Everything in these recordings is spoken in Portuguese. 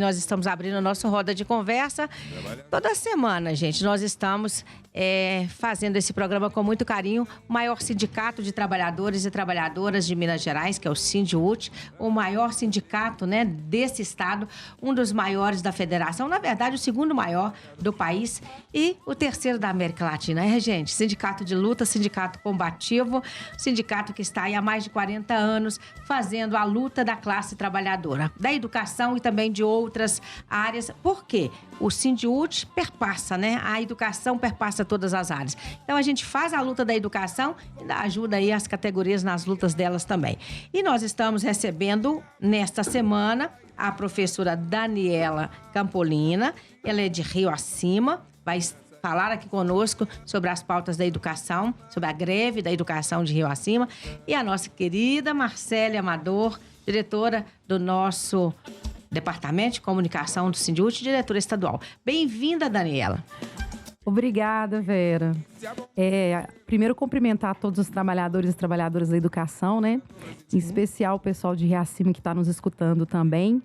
Nós estamos abrindo a nossa roda de conversa toda semana, gente. Nós estamos fazendo esse programa com muito carinho. O maior sindicato de trabalhadores e trabalhadoras de Minas Gerais, que é o Sindiúti, o maior sindicato, né, desse estado, um dos maiores da federação, na verdade o segundo maior do país e o terceiro da América Latina, gente? Sindicato de luta, sindicato combativo, sindicato que está aí há mais de 40 anos fazendo a luta da classe trabalhadora, da educação e também de outras áreas. Por quê? O Sindiúti perpassa, né? A educação perpassa todas as áreas. Então a gente faz a luta da educação e ajuda aí as categorias nas lutas delas também. E nós estamos recebendo nesta semana a professora Daniela Campolina. Ela é de Rio Acima, vai falar aqui conosco sobre as pautas da educação, sobre a greve da educação de Rio Acima. E a nossa querida Marcele Amador, diretora do nosso Departamento de Comunicação do Sindiúti, diretora estadual. Bem-vinda, Daniela. Obrigada, Vera. Primeiro, cumprimentar todos os trabalhadores e trabalhadoras da educação, né? Sim. Em especial o pessoal de Rio Acima que está nos escutando também.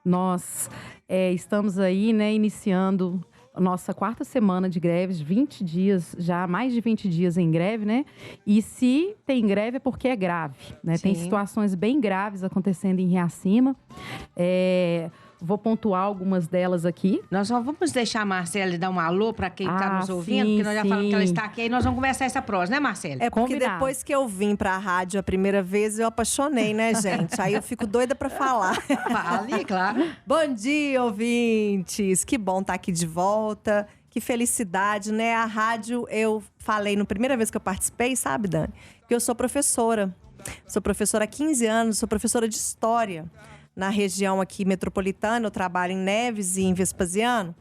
Nós estamos aí, né, iniciando nossa quarta semana de greves, 20 dias, já mais de 20 dias em greve, né? E se tem greve é porque é grave, né? Sim. Tem situações bem graves acontecendo em Rio Acima. Vou pontuar algumas delas aqui. Nós só vamos deixar a Marcele dar um alô para quem está nos ouvindo, porque nós já falamos que ela está aqui e nós vamos começar essa prosa, né, Marcele? É porque depois que eu vim para a rádio a primeira vez, eu apaixonei, né, gente? Aí eu fico doida para falar. Fale, claro. Bom dia, ouvintes! Que bom estar aqui de volta. Que felicidade, né? A rádio, eu falei na primeira vez que eu participei, sabe, Dani? Que eu sou professora. Sou professora há 15 anos, sou professora de História. Na região aqui metropolitana, eu trabalho em Neves e em Vespasiano.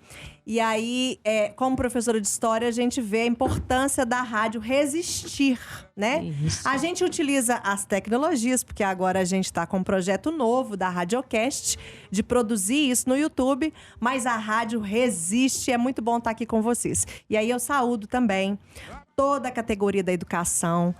E aí, como professora de História, a gente vê a importância da rádio resistir, né? Isso. A gente utiliza as tecnologias, porque agora a gente está com um projeto novo da Radiocast, de produzir isso no YouTube, mas a rádio resiste, é muito bom estar aqui com vocês. E aí eu saúdo também toda a categoria da educação.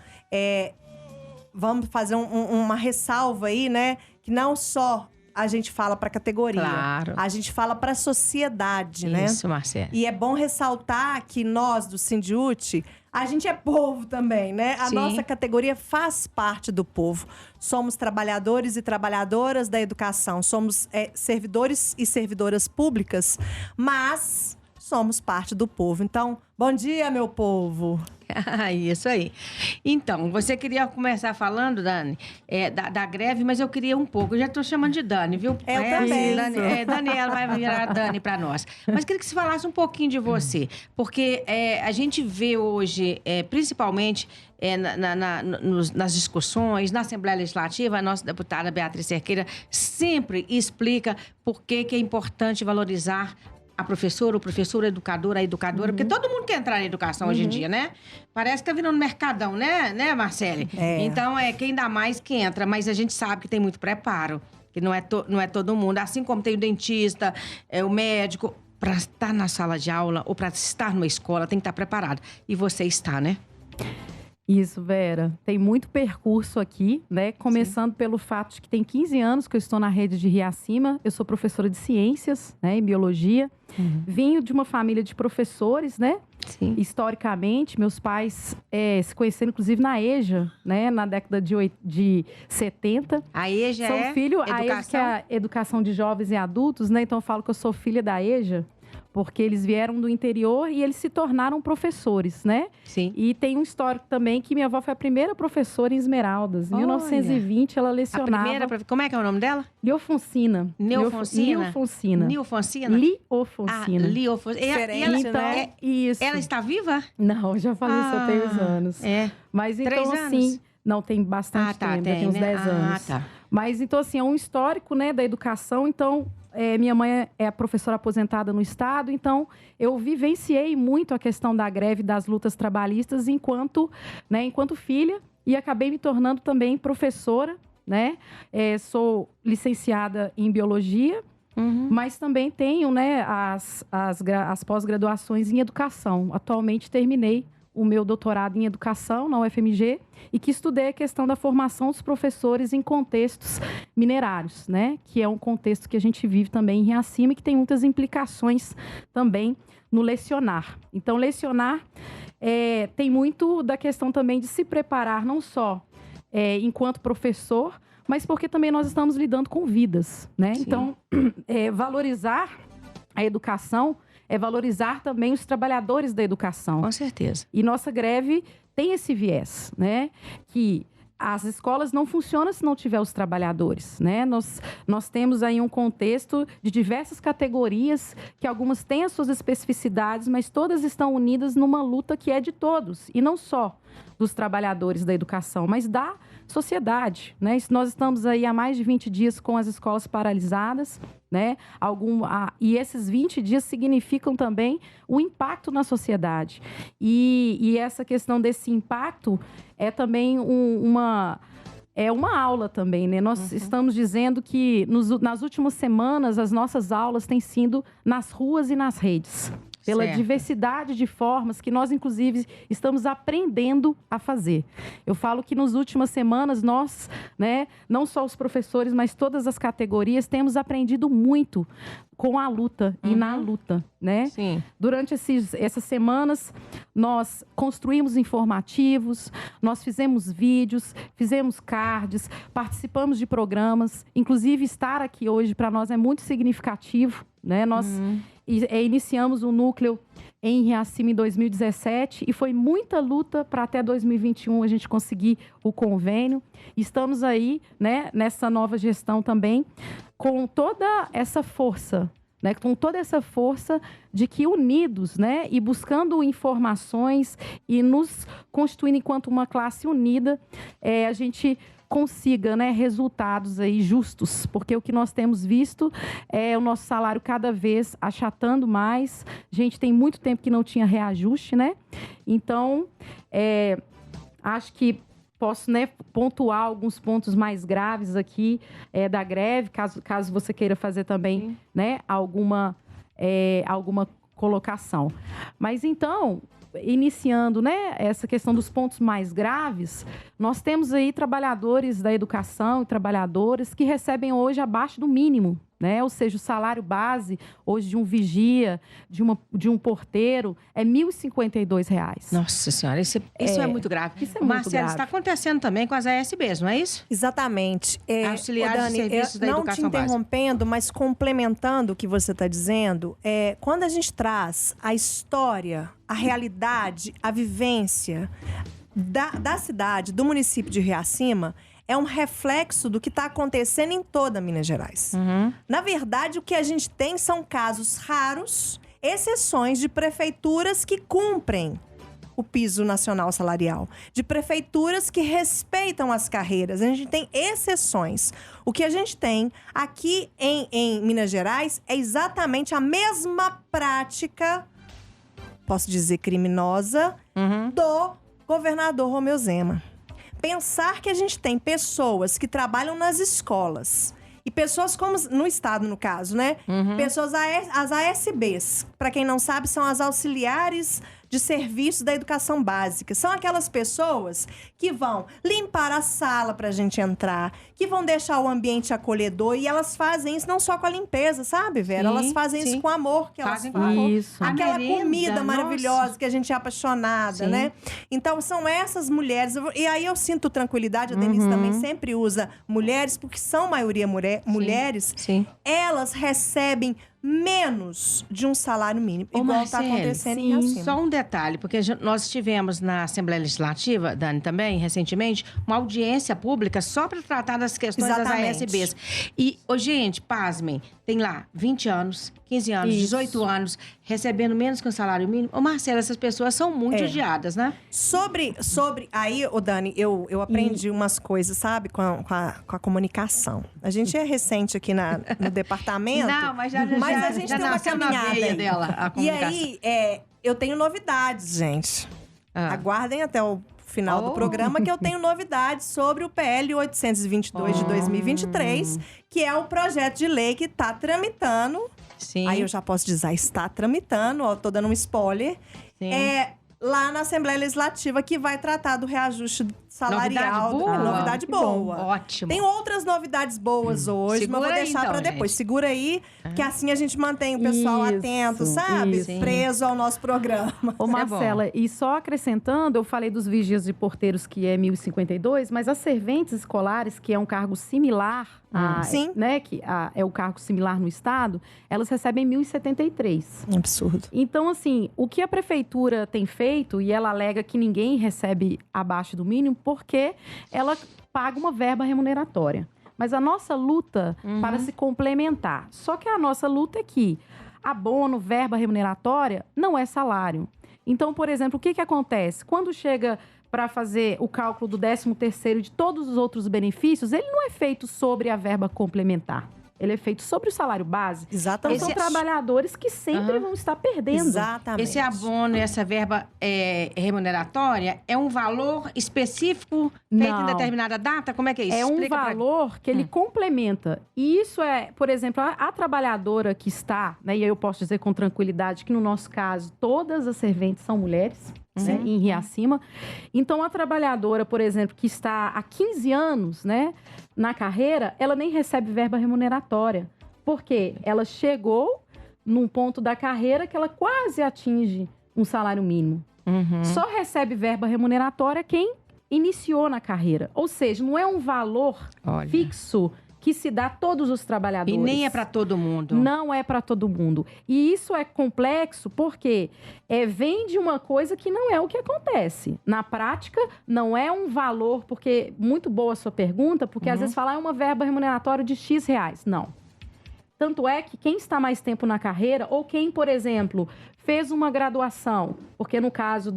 Vamos fazer uma ressalva aí, né? Que não só a gente fala para a categoria, claro, a gente fala para a sociedade, né? Isso, Marcelo. E é bom ressaltar que nós, do Sindiúti, a gente é povo também, né? A nossa categoria faz parte do povo. Somos trabalhadores e trabalhadoras da educação, somos servidores e servidoras públicas, mas somos parte do povo. Então, bom dia, meu povo! Isso aí. Então, você queria começar falando, Dani, da greve, mas eu queria um pouco. Eu já estou chamando de Dani, viu? Eu também. Daniela vai virar Dani para nós. Mas queria que você falasse um pouquinho de você. Porque a gente vê hoje, principalmente nas discussões, na Assembleia Legislativa, a nossa deputada Beatriz Cerqueira sempre explica por que é importante valorizar a professora, o professor, a educadora, porque todo mundo quer entrar na educação hoje em dia, né? Parece que tá virando mercadão, né, Marcele? Então, quem dá mais que entra, mas a gente sabe que tem muito preparo, que não é todo mundo, assim como tem o dentista, o médico, para estar na sala de aula ou para estar numa escola, tem que estar preparado. E você está, né? Isso, Vera. Tem muito percurso aqui, né? Começando pelo fato de que tem 15 anos que eu estou na rede de Rio Acima. Eu sou professora de ciências, né? Em biologia. Vim de uma família de professores, né? Sim. Historicamente, meus pais se conheceram, inclusive, na EJA, né? Na década de 70. A EJA sou filho, educação? A EJA, que é a Educação de Jovens e Adultos, né? Então, eu falo que eu sou filha da EJA. Porque eles vieram do interior e eles se tornaram professores, né? Sim. E tem um histórico também que minha avó foi a primeira professora em Esmeraldas. Em 1920, ela lecionava. A primeira, como é que é o nome dela? Liofonsina. Liofonsina. Diferente, então, né? Isso. Ela está viva? Não, já faleceu tem uns anos. Mas então, 3 assim, anos? Não, tem bastante tempo, tem uns 10 anos. Tá. Mas então, assim, é um histórico, né, da educação. Então, minha mãe é professora aposentada no estado, então eu vivenciei muito a questão da greve, das lutas trabalhistas enquanto filha, e acabei me tornando também professora, né? Sou licenciada em biologia, mas também tenho, né, as pós-graduações em educação. Atualmente terminei o meu doutorado em educação na UFMG e que estudei a questão da formação dos professores em contextos minerários, né? Que é um contexto que a gente vive também em Riacima e que tem muitas implicações também no lecionar. Então, lecionar tem muito da questão também de se preparar não só enquanto professor, mas porque também nós estamos lidando com vidas, né? Sim. Então, valorizar a educação é valorizar também os trabalhadores da educação. Com certeza. E nossa greve tem esse viés, né? Que as escolas não funcionam se não tiver os trabalhadores, né? Nós temos aí um contexto de diversas categorias, que algumas têm as suas especificidades, mas todas estão unidas numa luta que é de todos, e não só dos trabalhadores da educação, mas da sociedade, né? Nós estamos aí há mais de 20 dias com as escolas paralisadas, né? E esses 20 dias significam também o impacto na sociedade. E essa questão desse impacto é também uma aula também, né? Nós estamos dizendo que nas últimas semanas as nossas aulas têm sido nas ruas e nas redes. Pela diversidade de formas que nós, inclusive, estamos aprendendo a fazer. Eu falo que nas últimas semanas nós, né, não só os professores, mas todas as categorias, temos aprendido muito com a luta e na luta, né? Sim. Durante essas semanas, nós construímos informativos, nós fizemos vídeos, fizemos cards, participamos de programas. Inclusive, estar aqui hoje para nós é muito significativo, né? Nós iniciamos um núcleo em Riacima em 2017 e foi muita luta para até 2021 a gente conseguir o convênio. Estamos aí, né, nessa nova gestão também, com toda essa força, né, com toda essa força de que unidos, né, e buscando informações e nos constituindo enquanto uma classe unida, a gente consiga, né, resultados aí justos, porque o que nós temos visto é o nosso salário cada vez achatando mais. A gente tem muito tempo que não tinha reajuste, né? Então, acho que posso, né, pontuar alguns pontos mais graves aqui da greve, caso você queira fazer também, né, alguma colocação. Mas então, iniciando, né, essa questão dos pontos mais graves, nós temos aí trabalhadores da educação e trabalhadoras que recebem hoje abaixo do mínimo, né? Ou seja, o salário base hoje de um vigia, de um porteiro, é R$ 1.052. Nossa Senhora, isso é muito grave. Isso é muito Marcelo, grave. está acontecendo também com as ASBs, não é isso? Exatamente. Auxiliares Dani, de serviços da educação não te básica. interrompendo, mas complementando o que você está dizendo, quando a gente traz a história, a realidade, a vivência da cidade, do município de Riacima, é um reflexo do que está acontecendo em toda Minas Gerais. Na verdade, o que a gente tem são casos raros, exceções de prefeituras que cumprem o piso nacional salarial, de prefeituras que respeitam as carreiras. A gente tem exceções. O que a gente tem aqui em Minas Gerais é exatamente a mesma prática, posso dizer criminosa, do governador Romeu Zema. Pensar que a gente tem pessoas que trabalham nas escolas e pessoas como no estado, no caso, né? Pessoas, as ASBs, para quem não sabe, são as auxiliares de serviços da educação básica. São aquelas pessoas que vão limpar a sala para a gente entrar, que vão deixar o ambiente acolhedor, e elas fazem isso não só com a limpeza, sabe, Vera? Sim, elas fazem isso com amor, que Fazem elas com amor. Isso. Aquela A merenda, comida maravilhosa nossa. que a gente é apaixonada, Sim. né? Então, são essas mulheres. E aí eu sinto tranquilidade, a Denise também sempre usa mulheres, porque são maioria mulheres. Sim. Elas recebem menos de um salário mínimo, Ô, igual está Marcele, acontecendo em sim. Riacima. Só um detalhe, porque nós tivemos na Assembleia Legislativa, Dani, também, recentemente, uma audiência pública só para tratar das questões Exatamente. das ASBs. E, gente, pasmem, tem lá 20 anos, 15 anos, Isso. 18 anos, recebendo menos que um salário mínimo. Ô, Marcela, essas pessoas são muito odiadas, né? Sobre aí, Dani, eu aprendi umas coisas, sabe, com a comunicação. A gente é recente aqui no departamento. Não, mas a gente já tem uma nasceu na caminhada veia aí. dela, a E comunicação. aí, eu tenho novidades, gente. Aguardem até o final do programa que eu tenho novidades sobre o PL 822 de 2023, que é o projeto de lei que está tramitando. Sim. Aí eu já posso dizer, está tramitando, ó, tô dando um spoiler. Sim. lá na Assembleia Legislativa, que vai tratar do reajuste salarial. Novidade boa. Ótimo. Tem outras novidades boas hoje, Segura mas vou aí, deixar então, pra depois. gente. Segura aí, que assim a gente mantém o pessoal atento, sabe? isso. Preso ao nosso programa. Ô, Marcela, e só acrescentando, eu falei dos vigias de porteiros, que é 1.052, mas as serventes escolares, que é um cargo similar, Sim. né, é o cargo similar no Estado, elas recebem 1.073. Absurdo. Então, assim, o que a prefeitura tem feito, e ela alega que ninguém recebe abaixo do mínimo, porque ela paga uma verba remuneratória. Mas a nossa luta para se complementar. Só que a nossa luta é que abono, verba remuneratória, não é salário. Então, por exemplo, o que acontece? Quando chega para fazer o cálculo do 13º e de todos os outros benefícios, ele não é feito sobre a verba complementar. Ele é feito sobre o salário base. Exatamente. Então, são trabalhadores que sempre vão estar perdendo. Exatamente. Esse abono e essa verba remuneratória é um valor específico feito em Não. determinada data? Como é que é isso? É um Explica pra- valor que ele complementa. E isso é, por exemplo, a trabalhadora que está, né, e aí eu posso dizer com tranquilidade que no nosso caso, todas as serventes são mulheres, né, em Riacima. Então, a trabalhadora, por exemplo, que está há 15 anos, né, na carreira, ela nem recebe verba remuneratória. Porque ela chegou num ponto da carreira que ela quase atinge um salário mínimo. Só recebe verba remuneratória quem iniciou na carreira. Ou seja, não é um valor Olha. fixo que se dá a todos os trabalhadores. E nem é para todo mundo. Não é para todo mundo. E isso é complexo porque vem de uma coisa que não é o que acontece. Na prática, não é um valor, porque muito boa a sua pergunta, porque às vezes falar é uma verba remuneratória de X reais. Não. Tanto é que quem está mais tempo na carreira, ou quem, por exemplo, fez uma graduação, porque no caso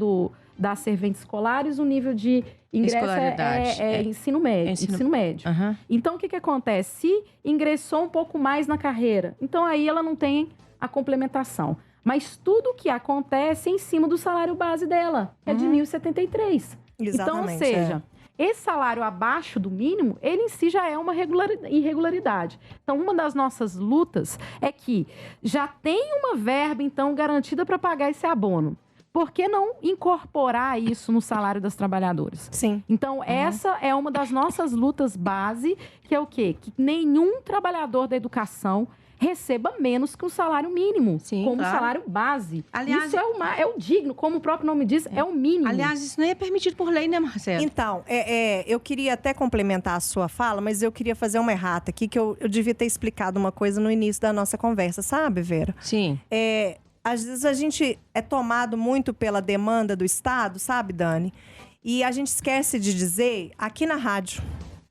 das serventes escolares, o nível de ingresso Escolaridade. é ensino médio. Ensino médio. Aham. Então, o que acontece? Se ingressou um pouco mais na carreira, então aí ela não tem a complementação. Mas tudo o que acontece é em cima do salário base dela, é de 1.073. Então, ou Exatamente, seja, esse salário abaixo do mínimo, ele em si já é uma irregularidade. Então, uma das nossas lutas é que já tem uma verba, então, garantida para pagar esse abono. Por que não incorporar isso no salário das trabalhadoras? Sim. Então, essa é uma das nossas lutas base, que é o quê? Que nenhum trabalhador da educação receba menos que o salário mínimo, Sim, como claro. salário base. Aliás, isso é o digno, como o próprio nome diz, é o mínimo. Aliás, isso nem é permitido por lei, né, Marcelo? Então, eu queria até complementar a sua fala, mas eu queria fazer uma errata aqui, que eu devia ter explicado uma coisa no início da nossa conversa, sabe, Vera? Sim. Às vezes a gente é tomado muito pela demanda do Estado, sabe, Dani? E a gente esquece de dizer, aqui na rádio,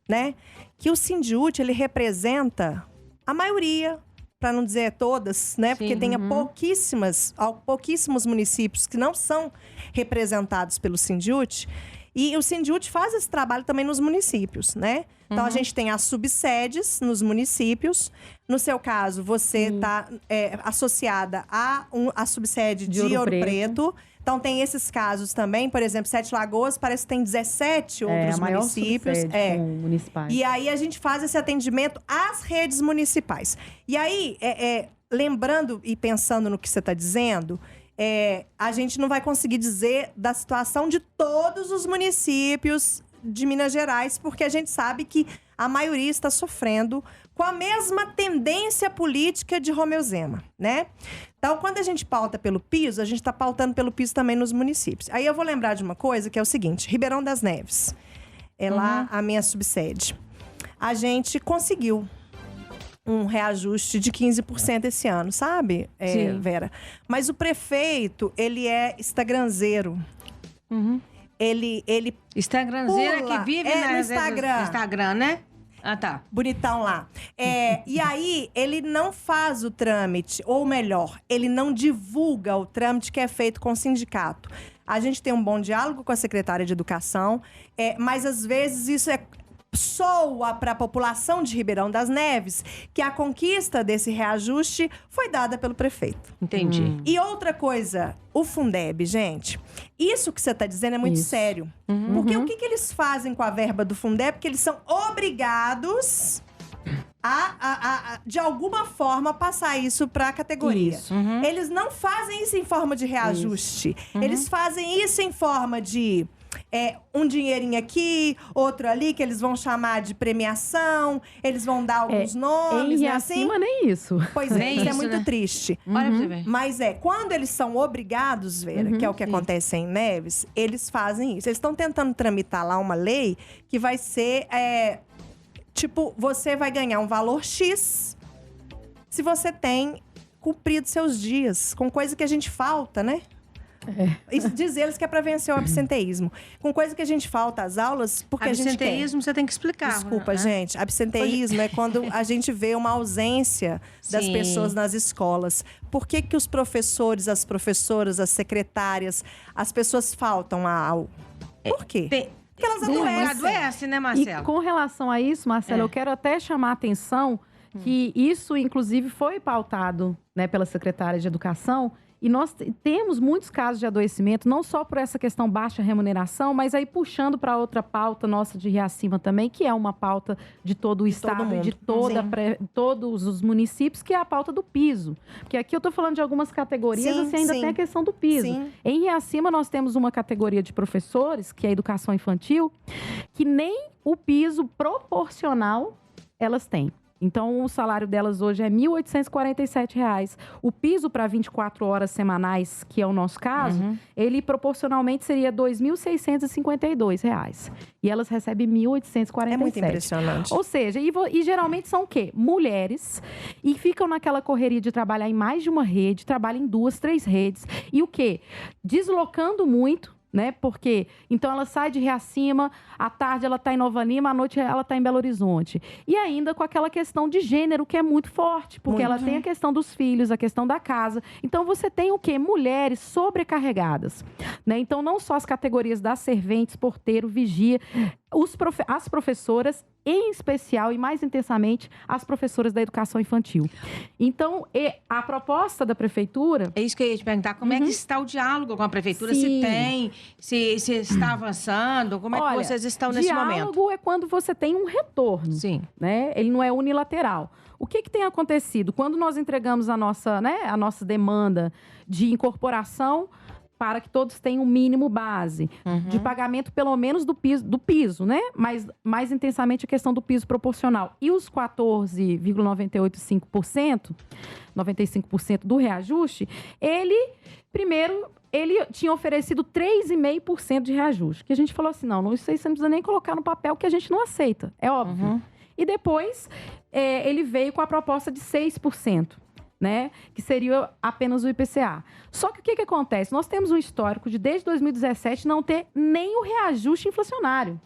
né, que o Sindiúti, ele representa a maioria, para não dizer todas, né? Porque tem pouquíssimos municípios que não são representados pelo Sindiúti. E o Sindiúti faz esse trabalho também nos municípios, né? Então, a gente tem as subsedes nos municípios. No seu caso, você está associada à subsede de Ouro Preto. Então, tem esses casos também. Por exemplo, Sete Lagoas parece que tem 17 outros a maior municípios. subsede com municipais. E aí, a gente faz esse atendimento às redes municipais. E aí, lembrando e pensando no que você está dizendo... a gente não vai conseguir dizer da situação de todos os municípios de Minas Gerais, porque a gente sabe que a maioria está sofrendo com a mesma tendência política de Romeu Zema, né? Então, quando a gente pauta pelo piso, a gente está pautando pelo piso também nos municípios. Aí eu vou lembrar de uma coisa que é o seguinte: Ribeirão das Neves, é lá a minha subsede. A gente conseguiu um reajuste de 15% esse ano, sabe, Vera? Mas o prefeito, ele é instagramzeiro. Ele Instagramzeira pula, que vive no Instagram. Instagram, né? Ah, tá. Bonitão lá. E aí, ele não faz o trâmite, ou melhor, ele não divulga o trâmite que é feito com o sindicato. A gente tem um bom diálogo com a secretária de Educação, mas às vezes isso soa para a população de Ribeirão das Neves que a conquista desse reajuste foi dada pelo prefeito. Entendi. E outra coisa, o Fundeb, gente, isso que você está dizendo é muito sério. Porque o que eles fazem com a verba do Fundeb? Porque eles são obrigados de alguma forma, passar isso para a categoria. Isso. Eles não fazem isso em forma de reajuste. Eles fazem isso em forma de um dinheirinho aqui, outro ali, que eles vão chamar de premiação. Eles vão dar alguns nomes, em né? Assim? acima nem isso. Pois é, Nem isso é isso, muito né? triste. Olha pra você ver. Mas quando eles são obrigados, Vera, que é o que acontece em Neves, eles fazem isso. Eles estão tentando tramitar lá uma lei que vai ser, tipo, você vai ganhar um valor X se você tem cumprido seus dias, com coisa que a gente falta, né? Isso diz eles que é para vencer o absenteísmo. Com coisa que a gente falta às aulas, porque a gente quer. Absenteísmo, você tem que explicar. Desculpa, né? gente. Absenteísmo é quando a gente vê uma ausência das Sim. pessoas nas escolas. Por que os professores, as professoras, as secretárias, as pessoas faltam à aula? Por quê? Porque elas Adoece, né, E Marcelo? com relação a isso, Marcelo, eu quero até chamar a atenção que isso, inclusive, foi pautado, né, pela secretária de Educação. E nós temos muitos casos de adoecimento, não só por essa questão baixa remuneração, mas aí puxando para outra pauta nossa de Riacima também, que é uma pauta de todo o estado e de todos os municípios, que é a pauta do piso. Porque aqui eu estou falando de algumas categorias, Sim, assim, ainda sim. tem a questão do piso. Sim. Em Riacima, nós temos uma categoria de professores, que é a educação infantil, que nem o piso proporcional elas têm. Então, o salário delas hoje é R$ 1.847. O piso para 24 horas semanais, que é o nosso caso, ele proporcionalmente seria R$ 2.652. E elas recebem R$ 1.847. É muito impressionante. Ou seja, e geralmente são o quê? Mulheres. E ficam naquela correria de trabalhar em mais de uma rede, trabalham em 2, 3 redes. E o quê? Deslocando muito, né? Porque então ela sai de Riacima, à tarde ela está em Nova Lima, à noite ela está em Belo Horizonte. E ainda com aquela questão de gênero que é muito forte, porque ela tem a questão dos filhos, a questão da casa. Então você tem o quê? Mulheres sobrecarregadas, né? Então não só as categorias das serventes, porteiro, vigia, as professoras, em especial e mais intensamente as professoras da educação infantil. Então, a proposta da prefeitura... É isso que eu ia te perguntar. Como é que está o diálogo com a prefeitura? Sim. Se tem, se está avançando? Como é que vocês estão nesse momento? Diálogo é quando você tem um retorno. Sim. Né? Ele não é unilateral. O que tem acontecido? Quando nós entregamos a nossa demanda de incorporação para que todos tenham um mínimo base de pagamento, pelo menos do piso, né? Mas mais intensamente a questão do piso proporcional. E os 95% do reajuste, ele tinha oferecido 3,5% de reajuste. Que a gente falou assim, não, isso aí você não precisa nem colocar no papel, que a gente não aceita. É óbvio. E depois, ele veio com a proposta de 6%. Né? Que seria apenas o IPCA. Só que o que acontece? Nós temos um histórico de, desde 2017, não ter nem o reajuste inflacionário.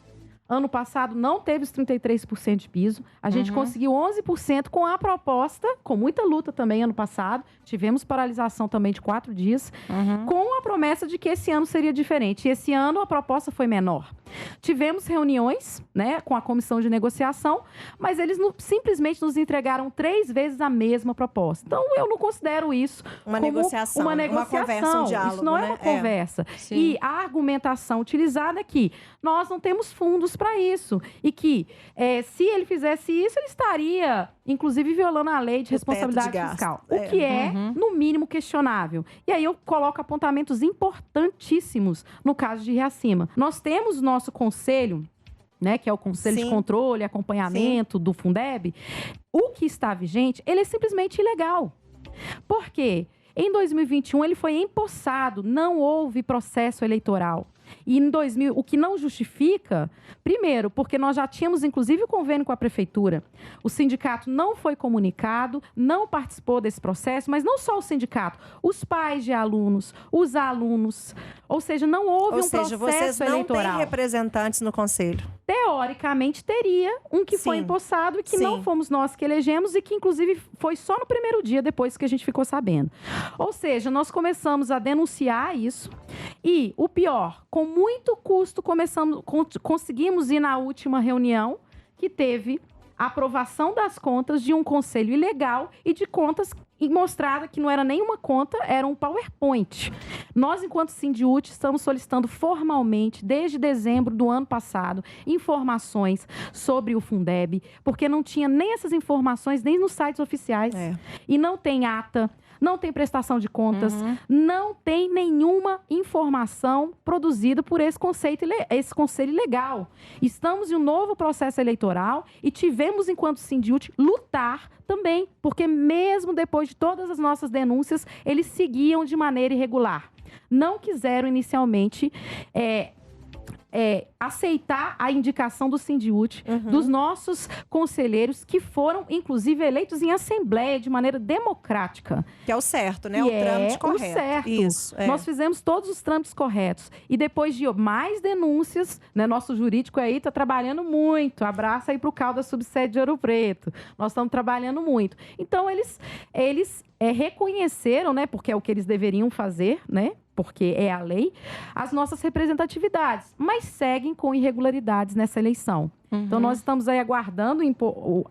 Ano passado não teve os 33% de piso. A gente conseguiu 11% com a proposta, com muita luta também ano passado. Tivemos paralisação também de 4 dias, com a promessa de que esse ano seria diferente. E esse ano a proposta foi menor. Tivemos reuniões, né, com a comissão de negociação, mas eles simplesmente nos entregaram 3 vezes a mesma proposta. Então, eu não considero isso uma como negociação, uma conversa, um diálogo. Isso não é uma conversa. Sim. E a argumentação utilizada é que nós não temos fundos para isso. E que, se ele fizesse isso, ele estaria, inclusive, violando a lei de responsabilidade fiscal. O que é, no mínimo, questionável. E aí eu coloco apontamentos importantíssimos no caso de Riacima. Nós temos o nosso conselho, né, que é o Conselho de Controle e Acompanhamento do Fundeb. O que está vigente, ele é simplesmente ilegal. Por quê? Em 2021, ele foi empossado, não houve processo eleitoral. E em 2000, o que não justifica, primeiro, porque nós já tínhamos, inclusive, o convênio com a prefeitura. O sindicato não foi comunicado, não participou desse processo, mas não só o sindicato, os pais de alunos, os alunos. Ou seja, não houve um processo vocês não eleitoral. têm representantes no conselho. Teoricamente, teria um que foi empossado e que não fomos nós que elegemos e que, inclusive, foi só no primeiro dia depois que a gente ficou sabendo. Ou seja, nós começamos a denunciar isso e, o pior, com muito custo, conseguimos ir na última reunião que teve a aprovação das contas de um conselho ilegal e de contas e mostrada que não era nenhuma conta, era um PowerPoint. Nós, enquanto Sindiúti, estamos solicitando formalmente, desde dezembro do ano passado, informações sobre o Fundeb, porque não tinha nem essas informações, nem nos sites oficiais. E não tem ata, não tem prestação de contas, não tem nenhuma informação produzida por esse conselho legal. Estamos em um novo processo eleitoral e tivemos, enquanto Sindiúti, lutar também, porque mesmo depois de todas as nossas denúncias, eles seguiam de maneira irregular. Não quiseram inicialmente aceitar a indicação do Sindiúti, dos nossos conselheiros, que foram, inclusive, eleitos em assembleia de maneira democrática. Que é o certo, né? O trâmite correto. O certo. Isso, Nós fizemos todos os trâmites corretos. E depois de mais denúncias, né, nosso jurídico aí está trabalhando muito. Abraço aí para o CAU da Subsede de Ouro Preto. Nós estamos trabalhando muito. Então, eles reconheceram, né, porque é o que eles deveriam fazer, né? Porque é a lei, as nossas representatividades, mas seguem com irregularidades nessa eleição. Então, nós estamos aí aguardando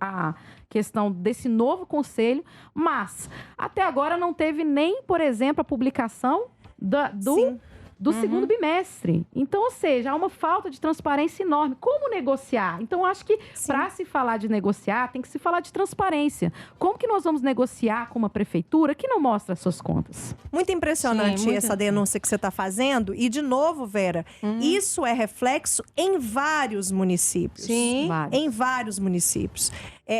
a questão desse novo conselho, mas até agora não teve nem, por exemplo, a publicação do segundo bimestre. Então, ou seja, há uma falta de transparência enorme. Como negociar? Então, acho que para se falar de negociar, tem que se falar de transparência. Como que nós vamos negociar com uma prefeitura que não mostra as suas contas? Muito impressionante essa denúncia que você está fazendo. E, de novo, Vera, isso é reflexo em vários municípios. Sim. Em vários municípios.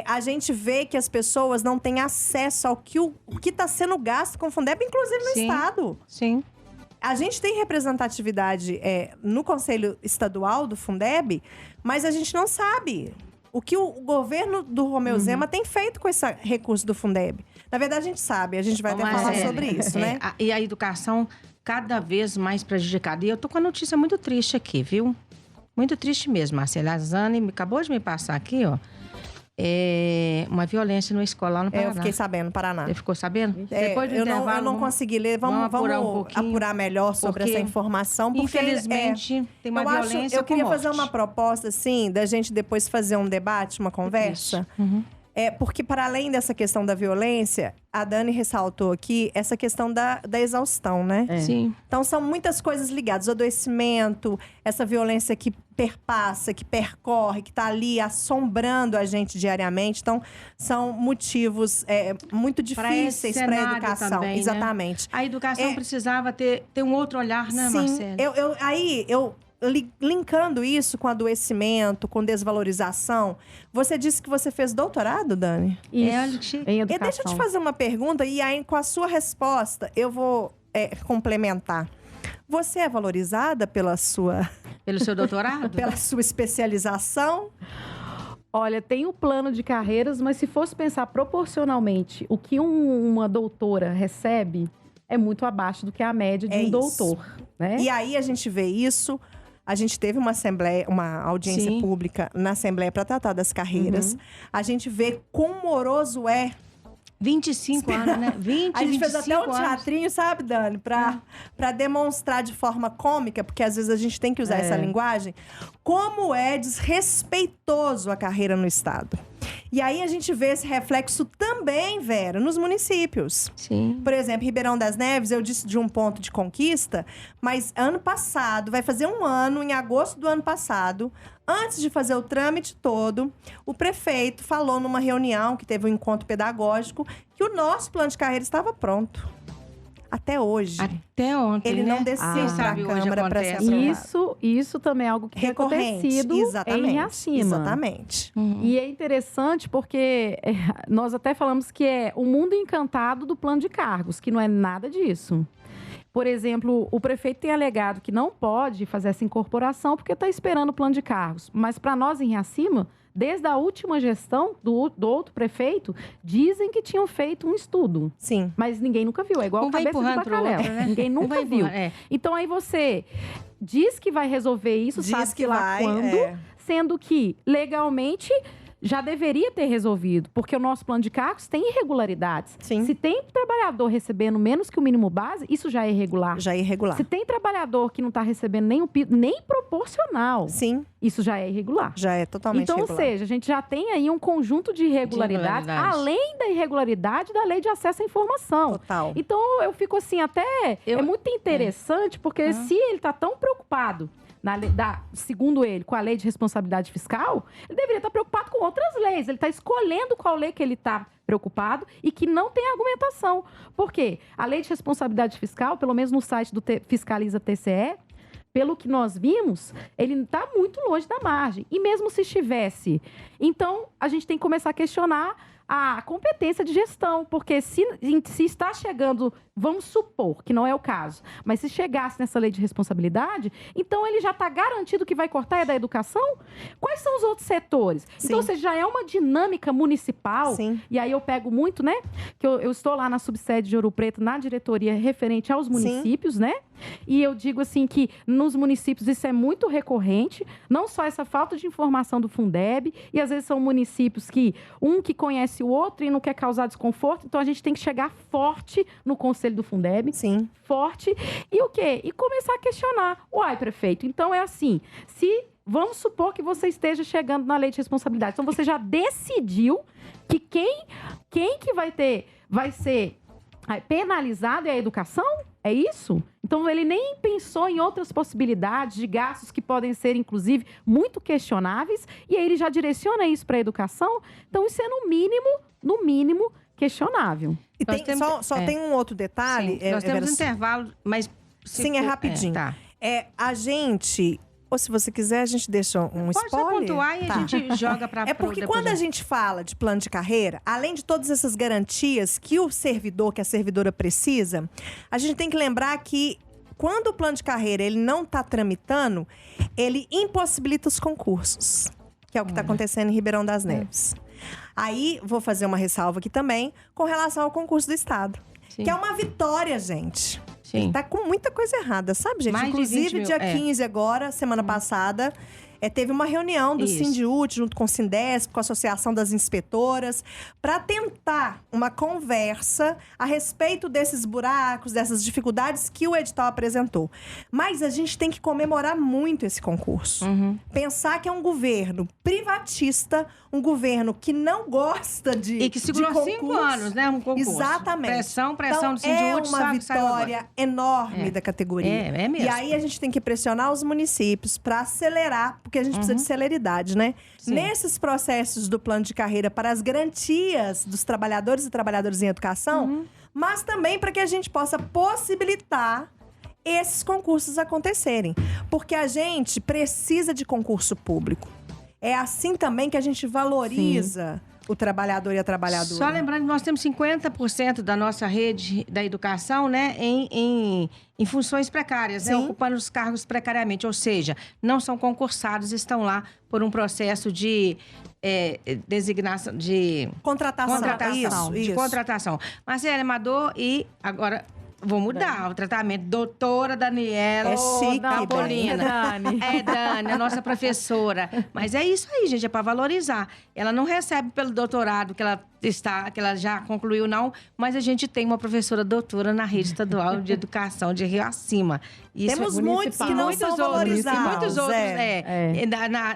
A gente vê que as pessoas não têm acesso ao que está sendo gasto com o Fundeb, inclusive no Estado. Sim. A gente tem representatividade no Conselho Estadual do Fundeb, mas a gente não sabe o que o governo do Romeu Zema tem feito com esse recurso do Fundeb. Na verdade, a gente sabe, a gente vai até falar sobre isso, né? E a educação cada vez mais prejudicada. E eu tô com uma notícia muito triste aqui, viu? Muito triste mesmo, Marcela. A Zane acabou de me passar aqui, ó. Uma violência no escolar no Paraná. Eu fiquei sabendo, no Paraná. Você ficou sabendo? Depois do eu intervalo, não consegui ler. Vamos apurar melhor sobre essa informação. Porque, infelizmente, tem uma violência. Eu queria fazer uma proposta, assim, da gente depois fazer um debate, uma conversa. Porque, para além dessa questão da violência, a Dani ressaltou aqui essa questão da exaustão, né? Sim. Então, são muitas coisas ligadas. O adoecimento, essa violência que perpassa, que percorre, que está ali assombrando a gente diariamente. Então, são motivos muito difíceis para a educação. Também, exatamente. Né? A educação precisava ter um outro olhar, né, sim, Marcelo? Linkando isso com adoecimento, com desvalorização, você disse que você fez doutorado, Dani? Isso, em educação. Deixa eu te fazer uma pergunta e aí, com a sua resposta, eu vou complementar. Você é valorizada pelo seu doutorado? Pela sua especialização? Olha, tem o plano de carreiras, mas se fosse pensar proporcionalmente, o que uma doutora recebe é muito abaixo do que a média de um doutor, né? E aí a gente vê isso. A gente teve uma audiência pública na Assembleia para tratar das carreiras. A gente vê quão moroso 25 anos, né? A gente fez até um teatrinho, sabe, Dani? Pra demonstrar de forma cômica, porque às vezes a gente tem que usar essa linguagem, como é desrespeitoso a carreira no Estado. E aí a gente vê esse reflexo também, Vera, nos municípios. Sim. Por exemplo, Ribeirão das Neves, eu disse de um ponto de conquista, mas ano passado, vai fazer um ano, em agosto do ano passado, antes de fazer o trâmite todo, o prefeito falou numa reunião, que teve um encontro pedagógico, que o nosso plano de carreira estava pronto. Até hoje. Até ontem, ele não desceu para a Câmara para ser aprovado. Isso também é algo que tem acontecido em Iracema. Exatamente. E é interessante porque nós até falamos que é o mundo encantado do plano de cargos, que não é nada disso. Por exemplo, o prefeito tem alegado que não pode fazer essa incorporação porque está esperando o plano de cargos. Mas para nós em Iracema, desde a última gestão do outro prefeito, dizem que tinham feito um estudo. Sim. Mas ninguém nunca viu. É igual a cabeça de bacalhau. Né? Ninguém nunca viu. Então aí você diz que vai resolver isso, sabe que lá quando, sendo que legalmente já deveria ter resolvido, porque o nosso plano de cargos tem irregularidades. Sim. Se tem trabalhador recebendo menos que o mínimo base, isso já é irregular. Já é irregular. Se tem trabalhador que não está recebendo nem proporcional, Sim. isso já é irregular. Já é totalmente então, irregular. ou seja, a gente já tem aí um conjunto de irregularidades, além da irregularidade da lei de acesso à informação. Total. Então, eu fico assim, é muito interessante, porque se ele está tão preocupado, segundo ele, com a lei de responsabilidade fiscal, ele deveria estar preocupado com outras leis. Ele está escolhendo qual lei que ele está preocupado e que não tem argumentação. Por quê? A lei de responsabilidade fiscal, pelo menos no site do Fiscaliza TCE, pelo que nós vimos, ele está muito longe da margem. E mesmo se estivesse, então a gente tem que começar a questionar a competência de gestão, porque se está chegando, vamos supor que não é o caso, mas se chegasse nessa lei de responsabilidade, então ele já está garantido que vai cortar da educação? Quais são os outros setores? Sim. Então, ou seja, já é uma dinâmica municipal, Sim. e aí eu pego muito, né, que eu estou lá na subsede de Ouro Preto, na diretoria referente aos municípios, né, e eu digo assim que nos municípios isso é muito recorrente, não só essa falta de informação do Fundeb, e às vezes são municípios que um que conhece o outro e não quer causar desconforto, então a gente tem que chegar forte no conselho do Fundeb. Sim. Forte. E o quê? E começar a questionar. Uai, prefeito, então é assim, vamos supor que você esteja chegando na lei de responsabilidade, então você já decidiu que quem que vai ser penalizado é a educação? É isso? Então, ele nem pensou em outras possibilidades de gastos que podem ser, inclusive, muito questionáveis, e aí ele já direciona isso para a educação. Então, isso é, no mínimo, questionável. E tem um outro detalhe. Sim, nós temos um intervalo, mas... Sim, é rapidinho. Tá. A gente... Ou se você quiser, a gente deixa um spoiler. Pode só pontuar e a gente joga para... É porque quando a gente fala de plano de carreira, além de todas essas garantias que o servidor, que a servidora precisa, a gente tem que lembrar que quando o plano de carreira ele não está tramitando, ele impossibilita os concursos, que é o que está acontecendo em Ribeirão das Neves. Aí, vou fazer uma ressalva aqui também, com relação ao concurso do Estado. Sim. Que é uma vitória, gente. Sim. Tá com muita coisa errada, sabe, gente? Inclusive, dia 15 agora, semana passada, teve uma reunião do Sindiúti, junto com o Sindesp, com a Associação das Inspetoras, para tentar uma conversa a respeito desses buracos, dessas dificuldades que o edital apresentou. Mas a gente tem que comemorar muito esse concurso. Pensar que é um governo privatista, um governo que não gosta de E que segurou 5 anos, né? Um concurso. Exatamente. Pressão então, do Sindiúti. É uma vitória enorme da categoria. É mesmo. E aí a gente tem que pressionar os municípios para acelerar, porque a gente precisa de celeridade, né? Sim. Nesses processos do plano de carreira para as garantias dos trabalhadores e trabalhadoras em educação, mas também para que a gente possa possibilitar esses concursos acontecerem. Porque a gente precisa de concurso público. É assim também que a gente valoriza o trabalhador e a trabalhadora. Só lembrando que nós temos 50% da nossa rede da educação, né, em funções precárias, né, ocupando os cargos precariamente. Ou seja, não são concursados, estão lá por um processo de designação, de... Contratação. De contratação. Marcela Amador e agora... Vou mudar o tratamento. Doutora Daniela Campolina. Dani, a nossa professora. Mas é isso aí, gente, é para valorizar. Ela não recebe pelo doutorado que ela já concluiu, não, mas a gente tem uma professora doutora na rede estadual de educação de Rio Acima. Isso temos muitos que não são valorizados. Muitos outros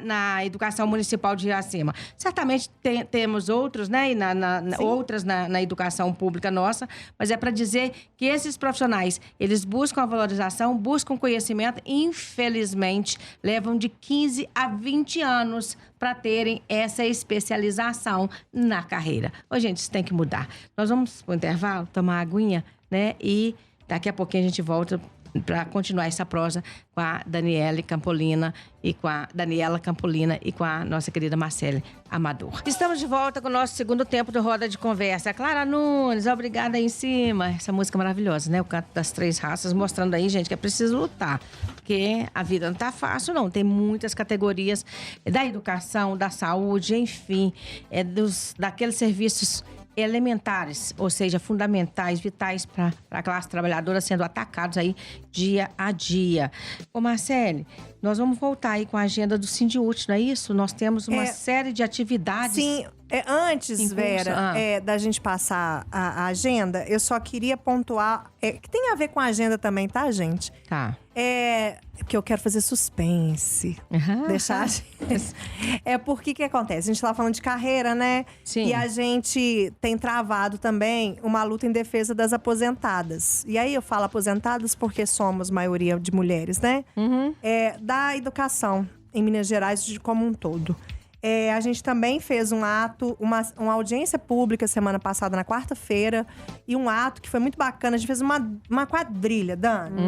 na educação municipal de Rio Acima. Certamente temos outros, né? E outras na educação pública nossa, mas é para dizer que esses profissionais, eles buscam a valorização, buscam conhecimento e, infelizmente, levam de 15 a 20 anos para terem essa especialização na carreira. Ô, gente, isso tem que mudar. Nós vamos para o intervalo, tomar aguinha, né? E daqui a pouquinho a gente volta para continuar essa prosa com a Daniela Campolina e com a nossa querida Marcele Amador. Estamos de volta com o nosso segundo tempo do Roda de Conversa. Clara Nunes, obrigada aí em cima. Essa música maravilhosa, né? O canto das 3 raças, mostrando aí, gente, que é preciso lutar. Porque a vida não tá fácil, não. Tem muitas categorias da educação, da saúde, enfim, daqueles serviços elementares, ou seja, fundamentais, vitais para a classe trabalhadora sendo atacados aí dia a dia. Ô Marcele, Nós vamos voltar aí com a agenda do Sindiúti, não é isso? Nós temos uma série de atividades. Sim, antes, Impulso, Vera, da gente passar a agenda, eu só queria pontuar, que tem a ver com a agenda também, tá, gente? Tá. Porque eu quero fazer suspense. Deixar. Porque que acontece? A gente tava falando de carreira, né? Sim. E a gente tem travado também uma luta em defesa das aposentadas. E aí eu falo aposentadas porque somos maioria de mulheres, né? Da educação em Minas Gerais como um todo. A gente também fez um ato, uma audiência pública semana passada, na quarta-feira. E um ato que foi muito bacana. A gente fez uma quadrilha, Dani.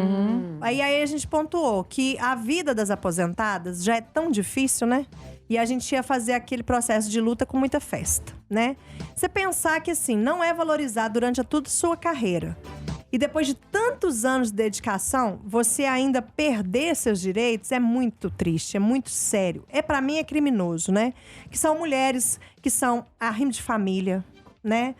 Aí a gente pontuou que a vida das aposentadas já é tão difícil, né? E a gente ia fazer aquele processo de luta com muita festa, né? Você pensar que, assim, não é valorizado durante toda a sua carreira. E depois de tantos anos de dedicação, você ainda perder seus direitos é muito triste, é muito sério. Pra mim, é criminoso, né? Que são mulheres que são arrimo de família, né?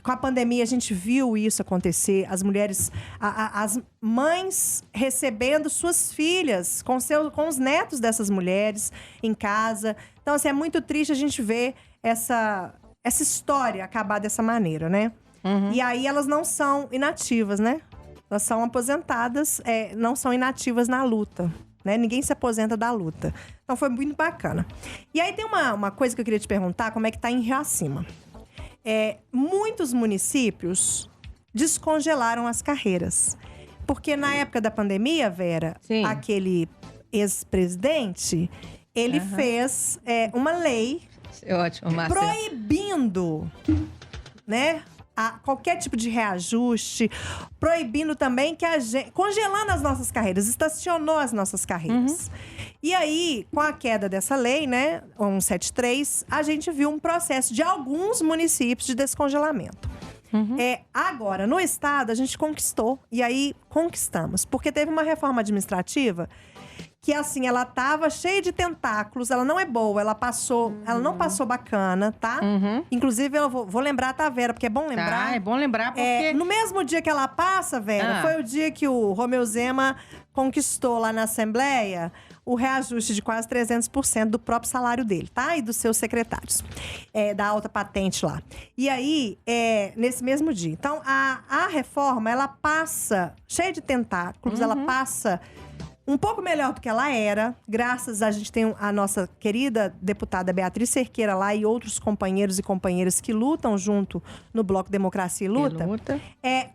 Com a pandemia, a gente viu isso acontecer. As mulheres, as mães recebendo suas filhas com os netos dessas mulheres em casa. Então, assim, é muito triste a gente ver essa história acabar dessa maneira, né? E aí, elas não são inativas, né? Elas são aposentadas, não são inativas na luta, né? Ninguém se aposenta da luta. Então, foi muito bacana. E aí, tem uma coisa que eu queria te perguntar, como é que tá em Riacima? Muitos municípios descongelaram as carreiras. Porque na época da pandemia, Vera, aquele ex-presidente, ele fez uma lei Ótimo, proibindo, né, qualquer tipo de reajuste, proibindo também que congelando as nossas carreiras, estacionou as nossas carreiras. E aí, com a queda dessa lei, né, 173, a gente viu um processo de alguns municípios de descongelamento. Agora, no estado, a gente conquistou, e aí conquistamos, porque teve uma reforma administrativa que, assim, ela tava cheia de tentáculos, ela não é boa, ela não passou bacana, tá? Inclusive, eu vou lembrar, tá, Vera? Porque é bom lembrar. É bom lembrar porque… no mesmo dia que ela passa, Vera, foi o dia que o Romeu Zema conquistou lá na Assembleia o reajuste de quase 300% do próprio salário dele, tá? E dos seus secretários, da alta patente lá. E aí, nesse mesmo dia. Então, a reforma, ela passa cheia de tentáculos, ela passa um pouco melhor do que ela era, graças a gente tem a nossa querida deputada Beatriz Cerqueira lá e outros companheiros e companheiras que lutam junto no Bloco Democracia e Luta.